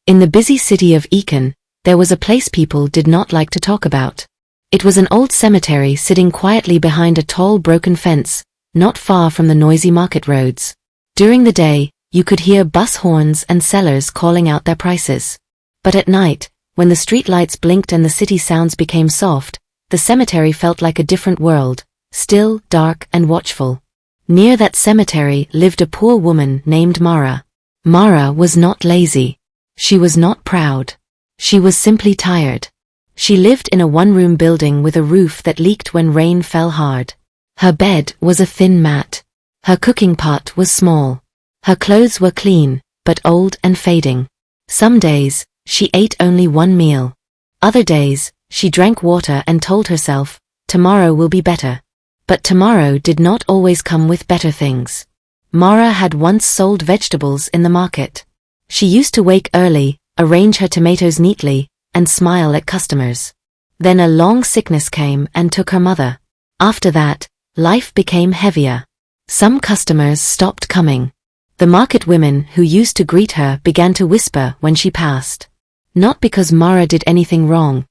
In the busy city of Eton, there was a place people did not like to talk about. It was an old cemetery sitting quietly behind a tall broken fence, not far from the noisy market roads. During the day, you could hear bus horns and sellers calling out their prices. But at night, when the street lights blinked and the city sounds became soft, the cemetery felt like a different world, still, dark, and watchful. Near that cemetery lived a poor woman named Mara. Mara was not lazy. She was not proud. She was simply tired. She lived in a one-room building with a roof that leaked when rain fell hard. Her bed was a thin mat. Her cooking pot was small. Her clothes were clean, but old and fading. Some days, she ate only one meal. Other days, she drank water and told herself, tomorrow will be better. But tomorrow did not always come with better things. Mara had once sold vegetables in the market. She used to wake early, arrange her tomatoes neatly, and smile at customers. Then a long sickness came and took her mother. After that, life became heavier. Some customers stopped coming. The market women who used to greet her began to whisper when she passed. Not because Mara did anything wrong,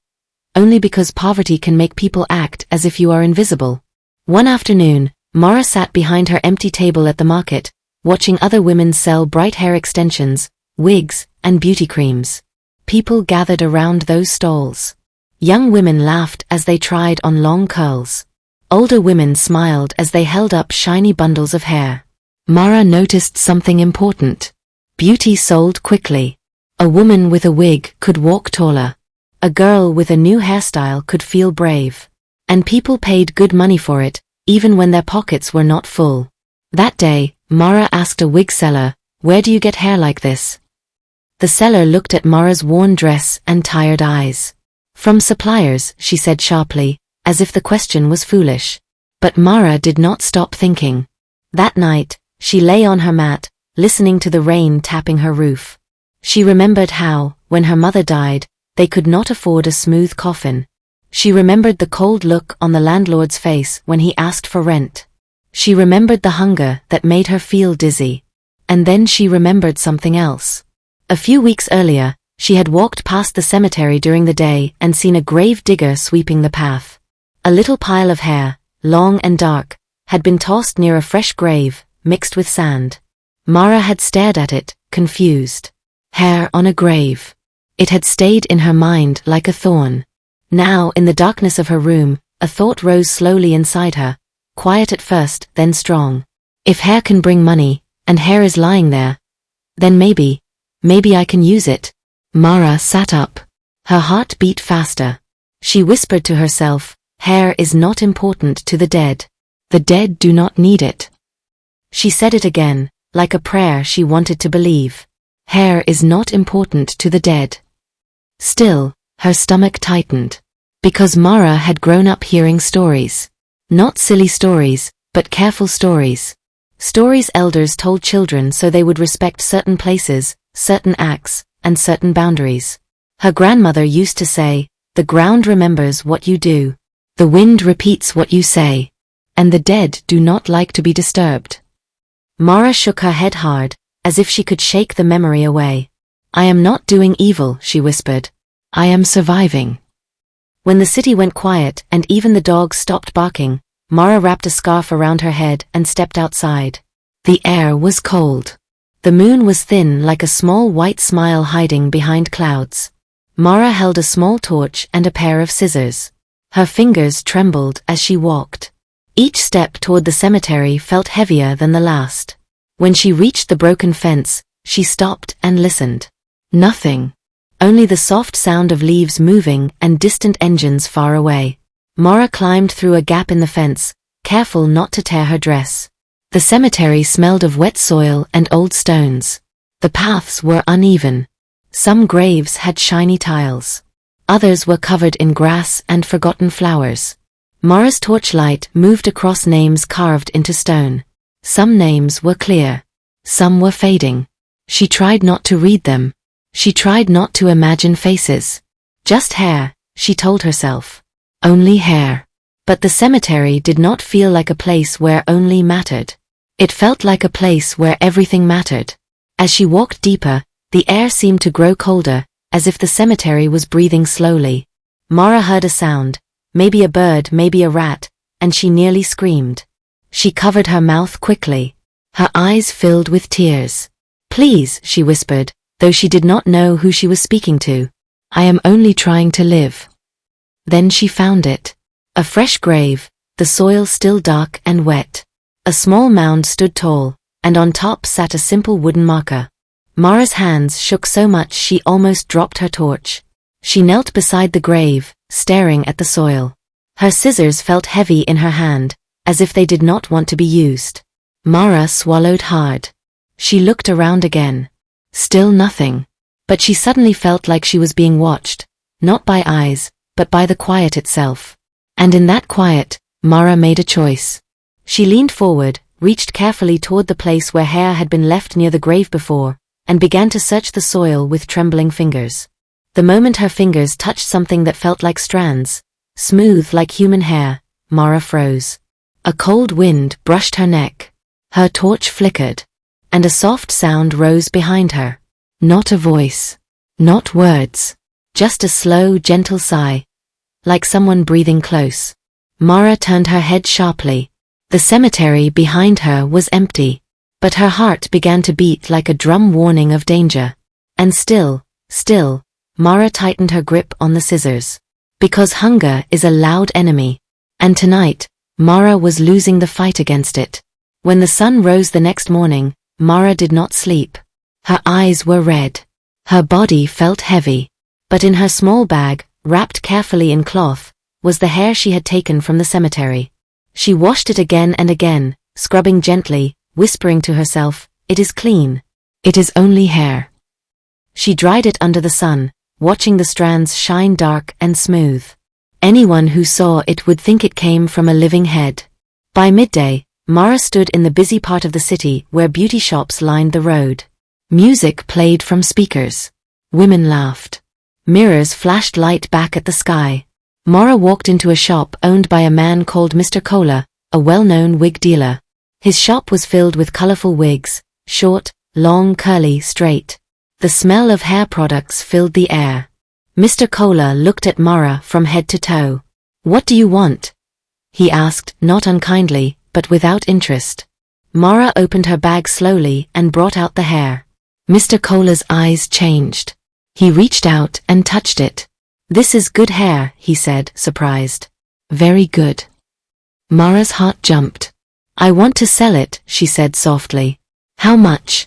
only because poverty can make people act as if you are invisible. One afternoon, Mara sat behind her empty table at the market, watching other women sell bright hair extensions, wigs, and beauty creams. People gathered around those stalls. Young women laughed as they tried on long curls. Older women smiled as they held up shiny bundles of hair. Mara noticed something important. Beauty sold quickly. A woman with a wig could walk taller. A girl with a new hairstyle could feel brave. And people paid good money for it, even when their pockets were not full. That day, Mara asked a wig seller, "Where do you get hair like this?" The seller looked at Mara's worn dress and tired eyes. "From suppliers," she said sharply, as if the question was foolish. But Mara did not stop thinking. That night, she lay on her mat, listening to the rain tapping her roof. She remembered how, when her mother died, they could not afford a smooth coffin. She remembered the cold look on the landlord's face when he asked for rent. She remembered the hunger that made her feel dizzy. And then she remembered something else. A few weeks earlier, she had walked past the cemetery during the day and seen a grave digger sweeping the path. A little pile of hair, long and dark, had been tossed near a fresh grave, mixed with sand. Mara had stared at it, confused. Hair on a grave. It had stayed in her mind like a thorn. Now, in the darkness of her room, a thought rose slowly inside her, quiet at first, then strong. If hair can bring money, and hair is lying there, then maybe I can use it. Mara sat up. Her heart beat faster. She whispered to herself, hair is not important to the dead. The dead do not need it. She said it again, like a prayer she wanted to believe. Hair is not important to the dead. Still, her stomach tightened. Because Mara had grown up hearing stories. Not silly stories, but careful stories. Stories elders told children so they would respect certain places, certain acts, and certain boundaries. Her grandmother used to say, "The ground remembers what you do. The wind repeats what you say. And the dead do not like to be disturbed." Mara shook her head hard, as if she could shake the memory away. "I am not doing evil," she whispered. "I am surviving." When the city went quiet and even the dogs stopped barking, Mara wrapped a scarf around her head and stepped outside. The air was cold. The moon was thin like a small white smile hiding behind clouds. Mara held a small torch and a pair of scissors. Her fingers trembled as she walked. Each step toward the cemetery felt heavier than the last. When she reached the broken fence, she stopped and listened. Nothing. Only the soft sound of leaves moving and distant engines far away. Mara climbed through a gap in the fence, careful not to tear her dress. The cemetery smelled of wet soil and old stones. The paths were uneven. Some graves had shiny tiles. Others were covered in grass and forgotten flowers. Mara's torchlight moved across names carved into stone. Some names were clear. Some were fading. She tried not to read them. She tried not to imagine faces. Just hair, she told herself. Only hair. But the cemetery did not feel like a place where only mattered. It felt like a place where everything mattered. As she walked deeper, The air seemed to grow colder, as if the cemetery was breathing slowly. Mara heard a sound, maybe a bird, maybe a rat, and she nearly screamed. She covered her mouth quickly. Her eyes filled with tears. "Please," she whispered, though she did not know who she was speaking to. "I am only trying to live." Then she found it. A fresh grave, the soil still dark and wet. A small mound stood tall, and on top sat a simple wooden marker. Mara's hands shook so much she almost dropped her torch. She knelt beside the grave, staring at the soil. Her scissors felt heavy in her hand, as if they did not want to be used. Mara swallowed hard. She looked around again. Still nothing. But she suddenly felt like she was being watched, not by eyes, but by the quiet itself. And in that quiet, Mara made a choice. She leaned forward, reached carefully toward the place where hair had been left near the grave before, and began to search the soil with trembling fingers. The moment her fingers touched something that felt like strands, smooth like human hair, Mara froze. A cold wind brushed her neck. Her torch flickered, and a soft sound rose behind her. Not a voice. Not words. Just a slow, gentle sigh, like someone breathing close. Mara turned her head sharply. The cemetery behind her was empty, but her heart began to beat like a drum warning of danger. And still, Mara tightened her grip on the scissors. Because hunger is a loud enemy. And tonight, Mara was losing the fight against it. When the sun rose the next morning, Mara did not sleep. Her eyes were red. Her body felt heavy. But in her small bag, wrapped carefully in cloth, was the hair she had taken from the cemetery. She washed it again and again, scrubbing gently, whispering to herself, "It is clean. It is only hair." She dried it under the sun, watching the strands shine dark and smooth. Anyone who saw it would think it came from a living head. By midday, Mara stood in the busy part of the city where beauty shops lined the road. Music played from speakers. Women laughed. Mirrors flashed light back at the sky. Mara walked into a shop owned by a man called Mr. Kohler, a well-known wig dealer. His shop was filled with colorful wigs, short, long, curly, straight. The smell of hair products filled the air. Mr. Kohler looked at Mara from head to toe. "What do you want?" he asked, not unkindly, but without interest. Mara opened her bag slowly and brought out the hair. Mr. Kohler's eyes changed. He reached out and touched it. "This is good hair," he said, surprised. "Very good." Mara's heart jumped. "I want to sell it," she said softly. "How much?"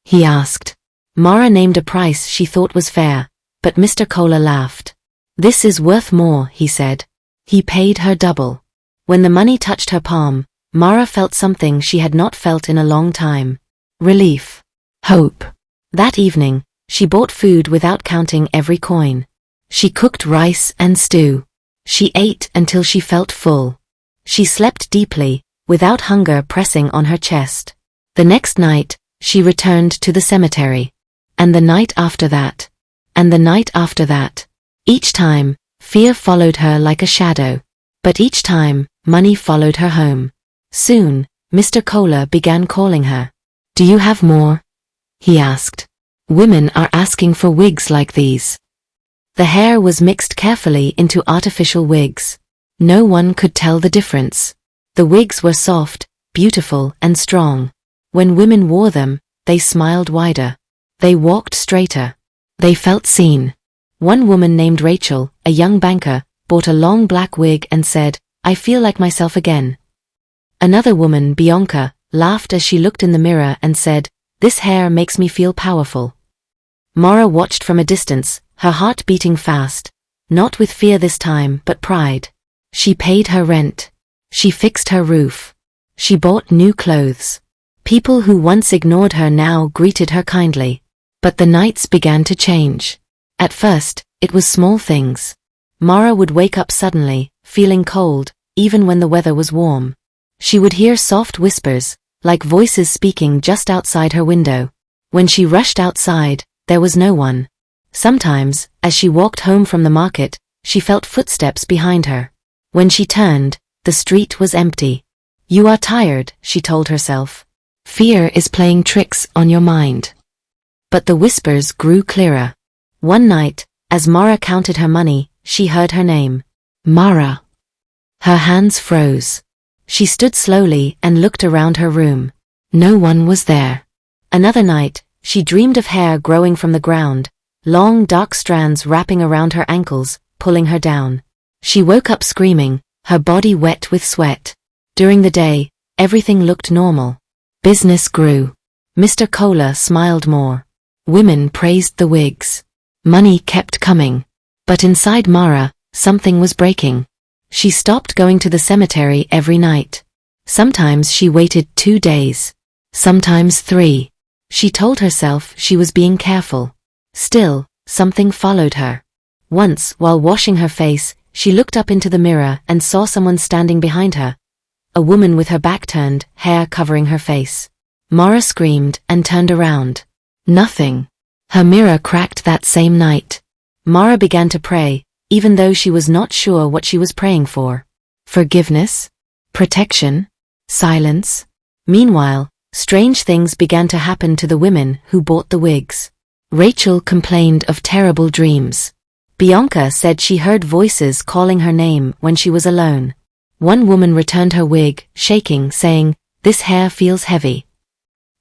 he asked. Mara named a price she thought was fair, but Mr. Kohler laughed. "This is worth more," he said. He paid her double. When the money touched her palm, Mara felt something she had not felt in a long time. Relief. Hope. That evening, she bought food without counting every coin. She cooked rice and stew. She ate until she felt full. She slept deeply, without hunger pressing on her chest. The next night, she returned to the cemetery. And the night after that. And the night after that. Each time, fear followed her like a shadow. But each time, money followed her home. Soon, Mr. Kohler began calling her. "Do you have more?" he asked. "Women are asking for wigs like these." The hair was mixed carefully into artificial wigs. No one could tell the difference. The wigs were soft, beautiful, and strong. When women wore them, they smiled wider. They walked straighter. They felt seen. One woman named Rachel, a young banker, bought a long black wig and said, "I feel like myself again." Another woman, Bianca, laughed as she looked in the mirror and said, "This hair makes me feel powerful." Mara watched from a distance, her heart beating fast. Not with fear this time, but pride. She paid her rent. She fixed her roof. She bought new clothes. People who once ignored her now greeted her kindly. But the nights began to change. At first, it was small things. Mara would wake up suddenly, feeling cold, even when the weather was warm. She would hear soft whispers, like voices speaking just outside her window. When she rushed outside, there was no one. Sometimes, as she walked home from the market, she felt footsteps behind her. When she turned, the street was empty. "You are tired," she told herself. "Fear is playing tricks on your mind." But the whispers grew clearer. One night, as Mara counted her money, she heard her name. Mara. Her hands froze. She stood slowly and looked around her room. No one was there. Another night, she dreamed of hair growing from the ground, long dark strands wrapping around her ankles, pulling her down. She woke up screaming, her body wet with sweat. During the day, everything looked normal. Business grew. Mr. Kohler smiled more. Women praised the wigs. Money kept coming. But inside Mara, something was breaking. She stopped going to the cemetery every night. Sometimes she waited 2 days. Sometimes 3. She told herself she was being careful. Still, something followed her. Once, while washing her face, she looked up into the mirror and saw someone standing behind her. A woman with her back turned, hair covering her face. Mara screamed and turned around. Nothing. Her mirror cracked that same night. Mara began to pray, even though she was not sure what she was praying for. Forgiveness? Protection? Silence? Meanwhile, strange things began to happen to the women who bought the wigs. Rachel complained of terrible dreams. Bianca said she heard voices calling her name when she was alone. One woman returned her wig, shaking, saying, "This hair feels heavy."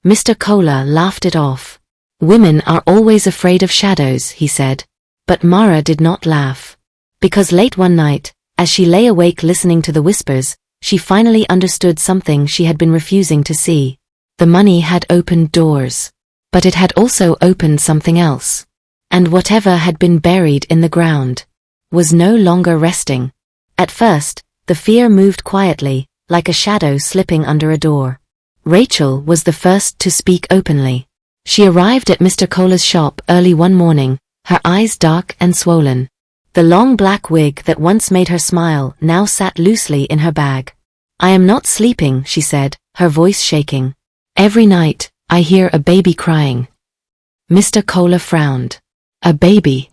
Mr. Kohler laughed it off. "Women are always afraid of shadows," he said. But Mara did not laugh. Because late one night, as she lay awake listening to the whispers, she finally understood something she had been refusing to see. The money had opened doors. But it had also opened something else. And whatever had been buried in the ground was no longer resting. At first, the fear moved quietly, like a shadow slipping under a door. Rachel was the first to speak openly. She arrived at Mr. Kohler's shop early one morning, her eyes dark and swollen. The long black wig that once made her smile now sat loosely in her bag. "I am not sleeping," she said, her voice shaking. "Every night, I hear a baby crying." Mr. Kohler frowned. "A baby?"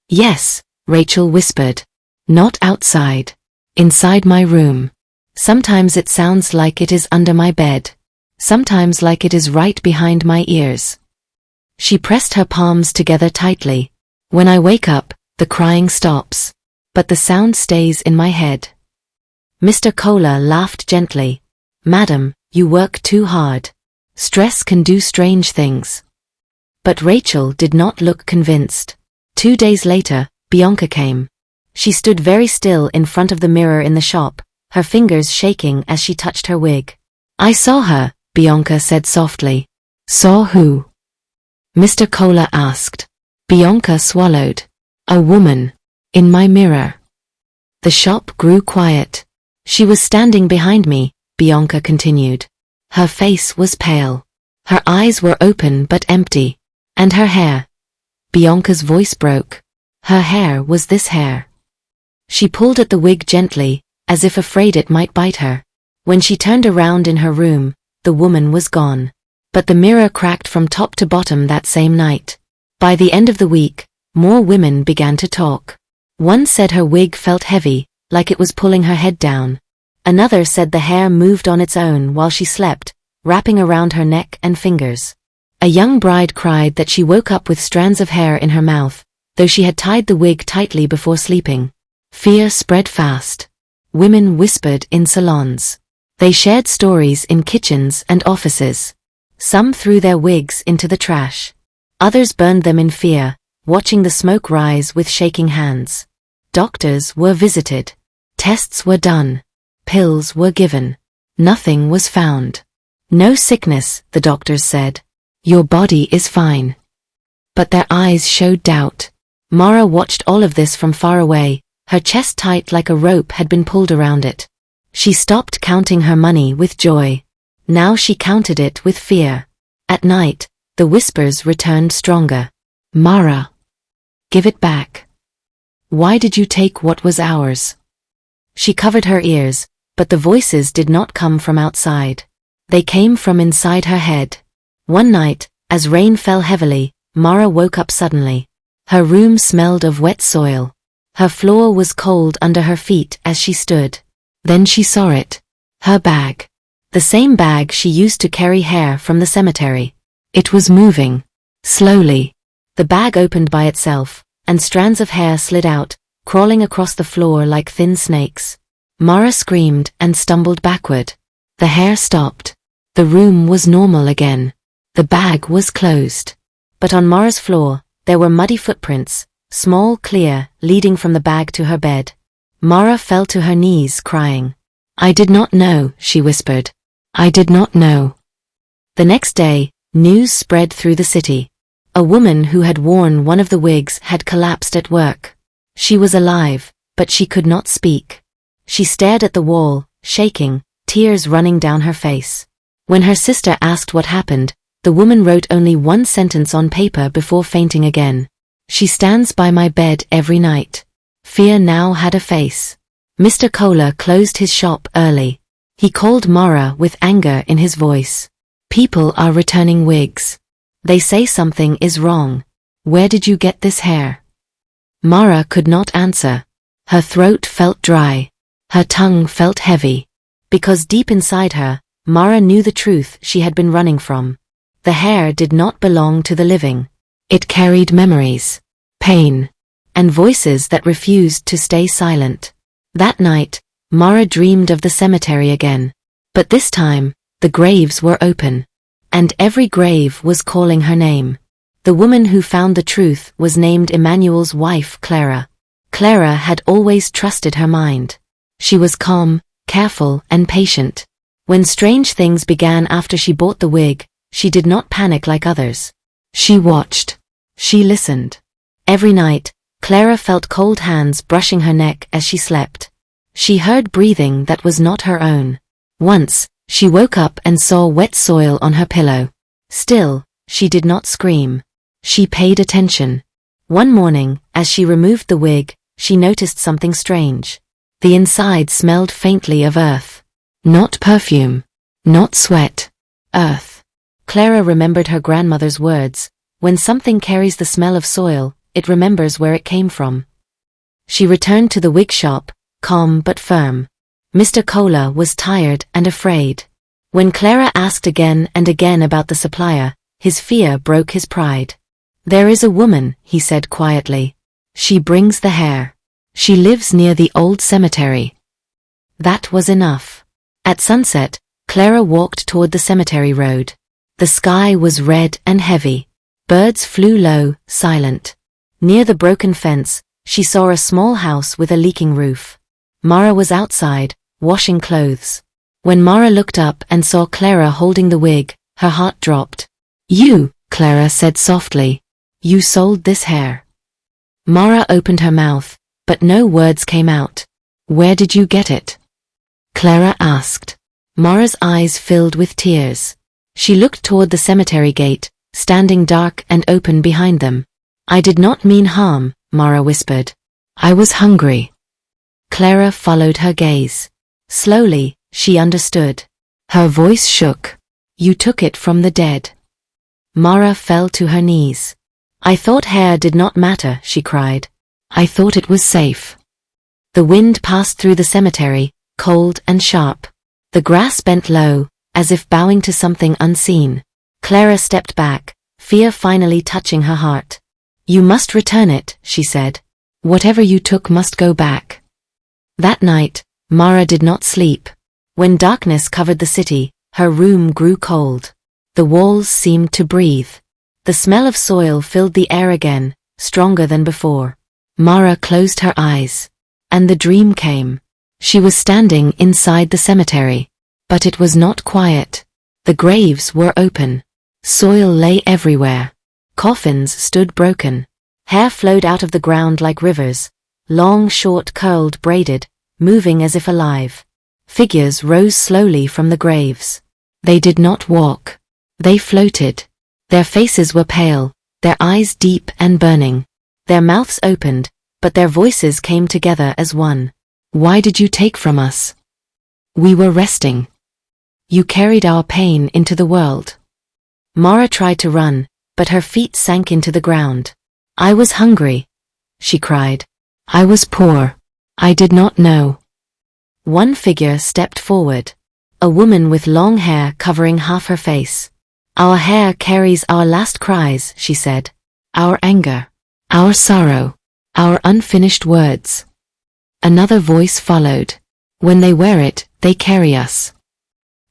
"Yes," Rachel whispered. "Not outside. Inside my room. Sometimes it sounds like it is under my bed. Sometimes like it is right behind my ears." She pressed her palms together tightly. "When I wake up, the crying stops. But the sound stays in my head." Mr. Kohler laughed gently. "Madam, you work too hard. Stress can do strange things." But Rachel did not look convinced. 2 days later, Bianca came. She stood very still in front of the mirror in the shop, her fingers shaking as she touched her wig. "I saw her," Bianca said softly. "Saw who?" Mr. Kohler asked. Bianca swallowed. "A woman. In my mirror." The shop grew quiet. "She was standing behind me," Bianca continued. Her face was pale. Her eyes were open but empty. "And her hair." Bianca's voice broke. "Her hair was this hair." She pulled at the wig gently, as if afraid it might bite her. When she turned around in her room, the woman was gone. But the mirror cracked from top to bottom that same night. By the end of the week, more women began to talk. One said her wig felt heavy, like it was pulling her head down. Another said the hair moved on its own while she slept, wrapping around her neck and fingers. A young bride cried that she woke up with strands of hair in her mouth, though she had tied the wig tightly before sleeping. Fear spread fast. Women whispered in salons. They shared stories in kitchens and offices. Some threw their wigs into the trash. Others burned them in fear, watching the smoke rise with shaking hands. Doctors were visited. Tests were done. Pills were given. Nothing was found. "No sickness," the doctors said. "Your body is fine." But their eyes showed doubt. Mara watched all of this from far away, her chest tight like a rope had been pulled around it. She stopped counting her money with joy. Now she counted it with fear. At night, the whispers returned stronger. "Mara, give it back. Why did you take what was ours?" She covered her ears, but the voices did not come from outside. They came from inside her head. One night, as rain fell heavily, Mara woke up suddenly. Her room smelled of wet soil. Her floor was cold under her feet as she stood. Then she saw it. Her bag. The same bag she used to carry hair from the cemetery. It was moving. Slowly, the bag opened by itself, and strands of hair slid out, crawling across the floor like thin snakes. Mara screamed and stumbled backward. The hair stopped. The room was normal again. The bag was closed. But on Mara's floor, there were muddy footprints, small, clear, leading from the bag to her bed. Mara fell to her knees, crying. "I did not know," she whispered. "I did not know." The next day, news spread through the city. A woman who had worn one of the wigs had collapsed at work. She was alive, but she could not speak. She stared at the wall, shaking, tears running down her face. When her sister asked what happened, the woman wrote only one sentence on paper before fainting again. "She stands by my bed every night." Fear now had a face. Mr. Kohler closed his shop early. He called Mara with anger in his voice. "People are returning wigs. They say something is wrong. Where did you get this hair?" Mara could not answer. Her throat felt dry. Her tongue felt heavy. Because deep inside her, Mara knew the truth she had been running from. The hair did not belong to the living. It carried memories, pain, and voices that refused to stay silent. That night, Mara dreamed of the cemetery again. But this time, the graves were open. And every grave was calling her name. The woman who found the truth was named Emmanuel's wife, Clara. Clara had always trusted her mind. She was calm, careful, and patient. When strange things began after she bought the wig, she did not panic like others. She watched. She listened. Every night, Clara felt cold hands brushing her neck as she slept. She heard breathing that was not her own. Once, she woke up and saw wet soil on her pillow. Still, she did not scream. She paid attention. One morning, as she removed the wig, she noticed something strange. The inside smelled faintly of earth. Not perfume. Not sweat. Earth. Clara remembered her grandmother's words. When something carries the smell of soil, it remembers where it came from. She returned to the wig shop, calm but firm. Mr. Kohler was tired and afraid. When Clara asked again and again about the supplier, his fear broke his pride. "There is a woman," he said quietly. "She brings the hair. She lives near the old cemetery." That was enough. At sunset, Clara walked toward the cemetery road. The sky was red and heavy. Birds flew low, silent. Near the broken fence, she saw a small house with a leaking roof. Mara was outside, washing clothes. When Mara looked up and saw Clara holding the wig, her heart dropped. "You," Clara said softly. "You sold this hair." Mara opened her mouth, but no words came out. "Where did you get it?" Clara asked. Mara's eyes filled with tears. She looked toward the cemetery gate, standing dark and open behind them. "I did not mean harm," Mara whispered. "I was hungry." Clara followed her gaze. Slowly, she understood. Her voice shook. "You took it from the dead." Mara fell to her knees. "I thought hair did not matter," she cried. "I thought it was safe." The wind passed through the cemetery, cold and sharp. The grass bent low, as if bowing to something unseen. Clara stepped back, fear finally touching her heart. "You must return it," she said. "Whatever you took must go back." That night, Mara did not sleep. When darkness covered the city, her room grew cold. The walls seemed to breathe. The smell of soil filled the air again, stronger than before. Mara closed her eyes. And the dream came. She was standing inside the cemetery. But it was not quiet. The graves were open. Soil lay everywhere. Coffins stood broken. Hair flowed out of the ground like rivers. Long, short, curled, braided, moving as if alive. Figures rose slowly from the graves. They did not walk. They floated. Their faces were pale, their eyes deep and burning. Their mouths opened, but their voices came together as one. "Why did you take from us? We were resting. You carried our pain into the world." Mara tried to run, but her feet sank into the ground. "I was hungry," she cried. "I was poor. I did not know." One figure stepped forward. A woman with long hair covering half her face. Our hair carries our last cries, she said. Our anger. Our sorrow. Our unfinished words. Another voice followed. When they wear it, they carry us.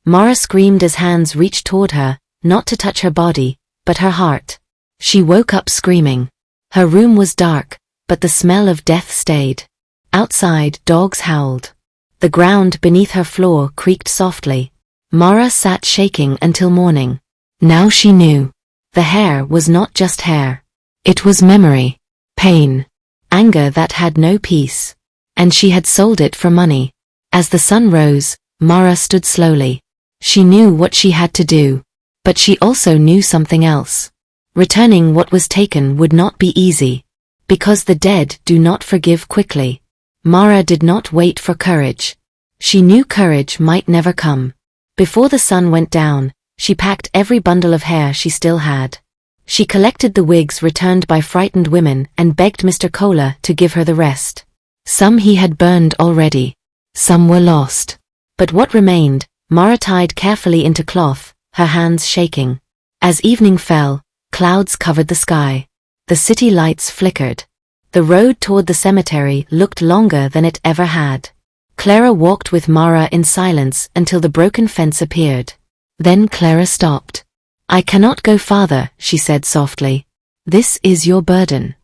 Mara screamed as hands reached toward her, not to touch her body, but her heart. She woke up screaming. Her room was dark, but the smell of death stayed. Outside, dogs howled. The ground beneath her floor creaked softly. Mara sat shaking until morning. Now she knew. The hair was not just hair. It was memory, pain, anger that had no peace. And she had sold it for money. As the sun rose, Mara stood slowly. She knew what she had to do. But she also knew something else. Returning what was taken would not be easy. Because the dead do not forgive quickly. Mara did not wait for courage. She knew courage might never come. Before the sun went down, she packed every bundle of hair she still had. She collected the wigs returned by frightened women and begged Mr. Kohler to give her the rest. Some he had burned already. Some were lost. But what remained, Mara tied carefully into cloth, her hands shaking. As evening fell, clouds covered the sky. The city lights flickered. The road toward the cemetery looked longer than it ever had. Clara walked with Mara in silence until the broken fence appeared. Then Clara stopped. I cannot go farther, she said softly. This is your burden.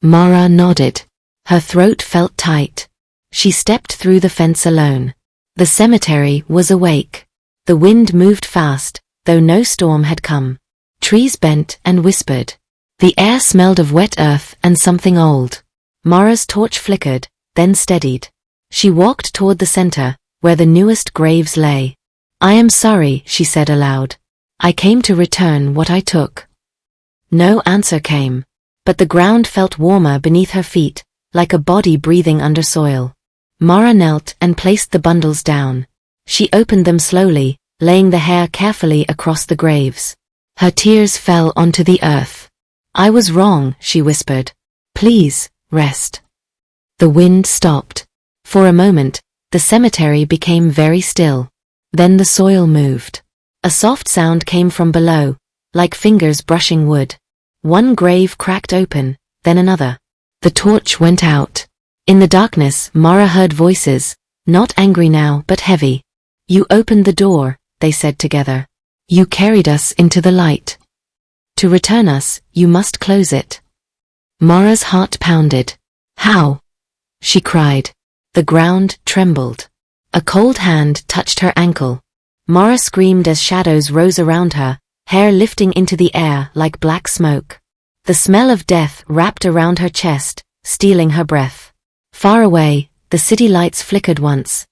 Mara nodded. Her throat felt tight. She stepped through the fence alone. The cemetery was awake. The wind moved fast, though no storm had come. Trees bent and whispered. The air smelled of wet earth and something old. Mara's torch flickered, then steadied. She walked toward the center, where the newest graves lay. I am sorry, she said aloud. I came to return what I took. No answer came. But the ground felt warmer beneath her feet, like a body breathing under soil. Mara knelt and placed the bundles down. She opened them slowly, laying the hair carefully across the graves. Her tears fell onto the earth. I was wrong, she whispered. Please, rest. The wind stopped. For a moment, the cemetery became very still. Then the soil moved. A soft sound came from below, like fingers brushing wood. One grave cracked open, then another. The torch went out. In the darkness, Mara heard voices, not angry now but heavy. You opened the door, they said together. You carried us into the light. To return us, you must close it. Mara's heart pounded. How? She cried. The ground trembled. A cold hand touched her ankle. Mara screamed as shadows rose around her, hair lifting into the air like black smoke. The smell of death wrapped around her chest, stealing her breath. Far away, the city lights flickered once,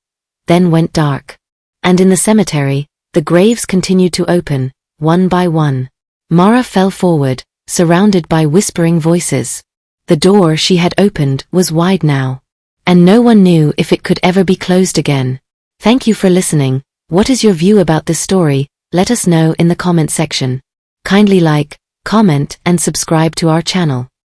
then went dark. And in the cemetery, the graves continued to open, one by one. Mara fell forward, surrounded by whispering voices. The door she had opened was wide now. And no one knew if it could ever be closed again. Thank you for listening. What is your view about this story? Let us know in the comment section. Kindly like, comment, and subscribe to our channel.